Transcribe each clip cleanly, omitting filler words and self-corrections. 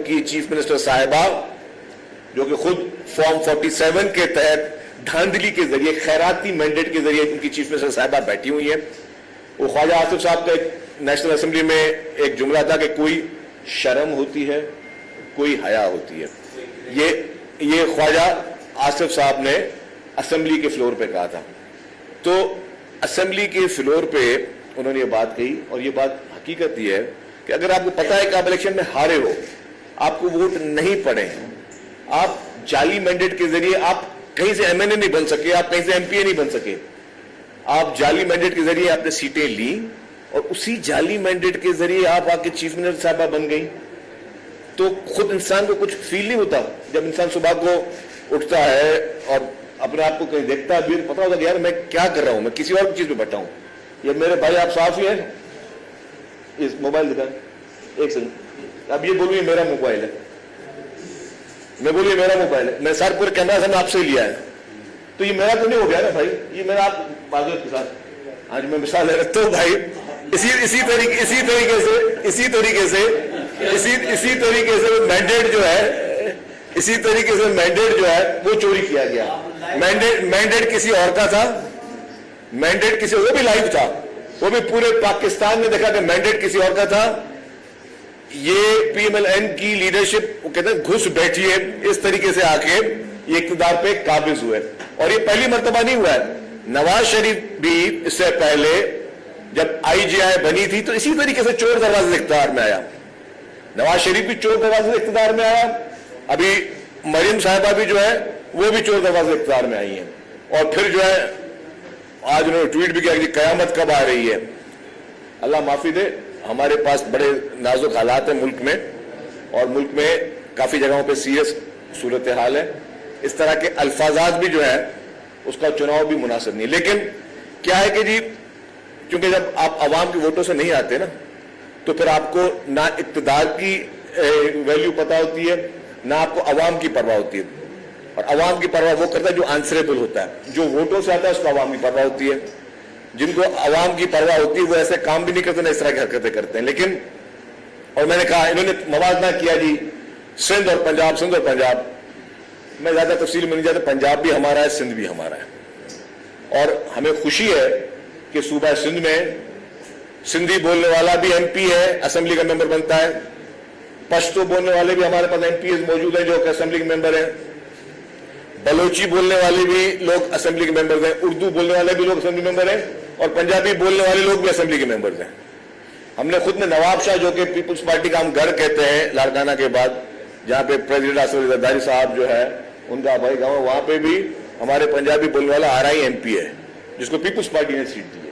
की chief minister साहिबा जो कि खुद फॉर्म 47 के तहत धांधली के जरिए खैराती मैंडेट के जरिए उनकी चीफ मिनिस्टर साहिबा बैठी हुई है। वो ख्वाजा आसिफ साहब का नेशनल असेंबली में एक जुमला था कि कोई शर्म होती है, कोई हया होती है। ये ख्वाजा आसिफ साहब ने असेंबली के फ्लोर पे कहा था। तो असेंबली के फ्लोर पे उन्होंने ये बात कही, और ये बात हकीकत ये है कि अगर आपको पता है कि आप इलेक्शन में हारे हो, आपको वोट नहीं पड़े, आप जाली मैंडेट के जरिए आप कहीं से एमएनए नहीं बन सके, आप कहीं से एमपीए नहीं बन सके, आप जाली मैंडेट के जरिए आपने सीटें ली और उसी जाली मैंडेट के जरिए आप आके चीफ मिनिस्टर साहबा बन गई। तो खुद इंसान को कुछ फील नहीं होता जब इंसान सुबह को उठता है और अपने आप को कहीं देखता है, पता होता है यार मैं क्या कर रहा हूं, मैं किसी और चीज पे बैठा हूं। ये मेरे भाई आप साफ ही हैं, इस मोबाइल दिखाएं एक सेकंड। अब ये बोलूं ये मेरा मोबाइल है, मैं बोलूं ये मेरा मोबाइल है, मैं सर पूरे कैमरा से आपसे ही लिया है, तो ये मेरा तो नहीं हो गया ना भाई, ये मेरा आप बाजू के साथ आज मैं मिसाल है। तो भाई इसी तरीके से मैंडेट जो है वो चोरी किया गया। मैंडेट किसी और का था, मैंडेट किसी, वो भी लाइव था, वो भी पूरे पाकिस्तान ने देखा कि मैंडेट किसी और का था। ये पीएमएलएन की लीडरशिप वो कहते हैं घुस बैठी है, इस तरीके से आके ये इक़्तिदार पे काबिज हुए। और ये पहली मर्तबा नहीं हुआ है, नवाज शरीफ भी इससे पहले जब आईजीआई बनी थी तो इसी तरीके से चोर दरवाजे से इक़्तिदार में आया। नवाज शरीफ भी चोर दरवाजे से इक़्तिदार में आया, अभी मरियम साहिबा भी जो है वो भी चोर दरवाजे से इक़्तिदार में आई है। और फिर जो है आज उन्होंने ट्वीट भी किया कि कयामत कब आ रही है। अल्लाह माफी दे, हमारे पास बड़े नाजुक हालात हैं मुल्क में, और मुल्क में काफी जगहों पे सीरियस सूरत हाल है। इस तरह के अल्फाजात भी जो है उसका चुनाव भी मुनासिब नहीं। लेकिन क्या है कि जी क्योंकि जब आप अवाम के वोटों से नहीं आते ना, तो फिर आपको ना इक़्तिदार की वैल्यू पता होती है, ना आपको अवाम की परवाह होती है। और अवाम की परवाह वो करता है जो आंसरेबल होता है, जो वोटों से आता है उसको अवाम की परवाह होती है। जिनको अवाम की परवाह होती है वो ऐसे काम भी नहीं करते ना इस तरह की हरकतें करते हैं। लेकिन और मैंने कहा इन्होंने मवाजना किया जी सिंध और पंजाब, सिंध और पंजाब, मैं ज्यादा तफसील में नहीं जाता, पंजाब भी हमारा है, सिंध भी हमारा है। और हमें खुशी है कि सूबा सिंध में सिंधी बोलने वाला भी एमपी है, असेंबली का मेंबर बनता है। पश्तो बोलने वाले भी हमारे पास एमपी मौजूद हैं जो असेंबली के मेंबर हैं। बलोची बोलने वाले भी लोग असेंबली के मेंबर हैं, उर्दू बोलने वाले भी लोग असेंबली मेंबर हैं, और पंजाबी बोलने वाले लोग भी असेंबली के मेंबर हैं। हमने खुद ने नवाब शाह जो कि पीपुल्स पार्टी का हम गढ़ कहते हैं लाड़काना के बाद, जहां पे प्रेसिडेंट असद जरदारी साहब जो है उनका भाई गांव, वहां पे भी हमारे पंजाबी बोलने वाला आरआई एमपी है जिसको पीपुल्स पार्टी ने सीट दी है।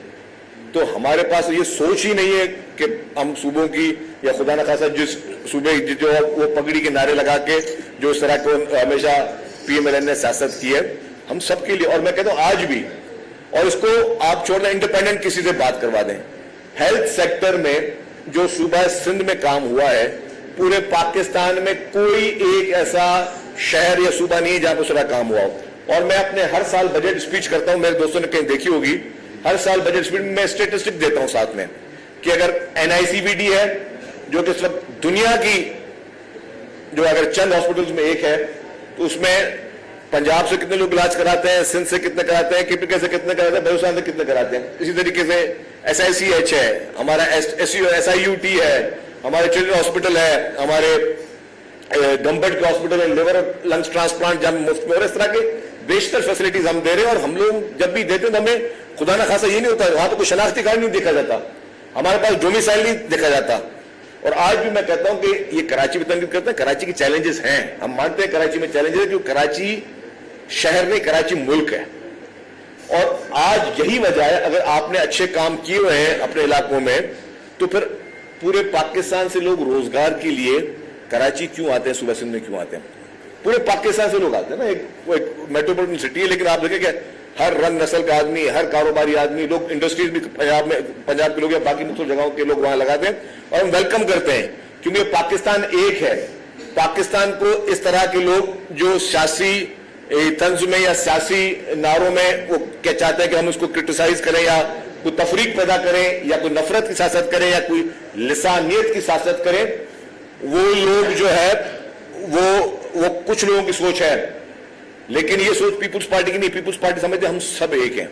तो हमारे पास ये सोच ही नहीं है कि हम सूबों की या खुदा न खासा जिस सूबे जो वो पगड़ी के नारे लगा के जो इस तरह को हमेशा पीएमएलएन ने सियासत की है, हम सबके लिए, और मैं कहता हूं आज भी, और इसको आप छोड़ना इंडिपेंडेंट किसी से बात करवा दें, हेल्थ सेक्टर में जो सूबा सिंध में काम हुआ है, पूरे पाकिस्तान में कोई एक ऐसा शहर या सूबा नहीं है जहां पर सारा काम हुआ हो। और मैं अपने हर साल बजट स्पीच करता हूं, मेरे दोस्तों ने कहीं देखी होगी, हर साल बजट स्पीच में मैं स्टेटिस्टिक देता हूं साथ में कि अगर एनआईसीबीडी है जो कि इस वक्त दुनिया की जो अगर चंद हॉस्पिटल्स में एक है, तो उसमें पंजाब से कितने लोग इलाज कराते हैं, सिंध से कितने कराते हैं, केपीके से कितने कराते हैं, बलूचिस्तान से कितने कराते हैं। इसी तरीके से SICH है, हमारा SIUT है, हमारे चिल्ड्रन हॉस्पिटल है, हमारे गम्बट के हॉस्पिटल है, लिवर और लंग्स ट्रांसप्लांट जब मुफ्त में, और इस तरह के बेशतर फैसिलिटीज हम दे रहे हैं। और हम लोग जब भी देते हैं तो हमें खुदा ना खासा ये नहीं होता, वहां तो कोई शनाख्ती कार्ड नहीं देखा जाता, हमारे पास डोमिसाइल नहीं देखा जाता। और आज भी मैं कहता हूं कि ये कराची भी तंग करते हैं, कराची की चैलेंजेस हैं, हम मानते हैं कराची में चैलेंजेस है, क्योंकि कराची शहर नहीं, कराची मुल्क है। और आज यही वजह है, अगर आपने अच्छे काम किए हुए हैं अपने इलाकों में, तो फिर पूरे पाकिस्तान से लोग रोजगार के लिए कराची क्यों आते हैं, सूबा सिंध में क्यों आते हैं? पूरे पाकिस्तान से लोग आते हैं ना, एक मेट्रोपॉलिटन सिटी है, लेकिन आप देखें कि हर रंग नस्ल का आदमी, हर कारोबारी आदमी, लोग इंडस्ट्रीज भी पंजाब के लोग या बाकी मुख्तलिफ जगहों के लोग वहां लगाते हैं, और हम वेलकम करते हैं, क्योंकि पाकिस्तान एक है। पाकिस्तान को इस तरह के लोग जो सियासी तंज में या सियासी नारों में वो क्या चाहते हैं कि हम उसको क्रिटिसाइज करें या कोई तफरीक पैदा करें या कोई नफरत की सियासत करें या कोई लिसानियत की सियासत करें, وہ لوگ جو ہے وہ کچھ لوگوں کی سوچ ہے، لیکن یہ سوچ پیپلز پارٹی کی نہیں. پیپلز پارٹی سمجھتے ہم سب ایک ہیں.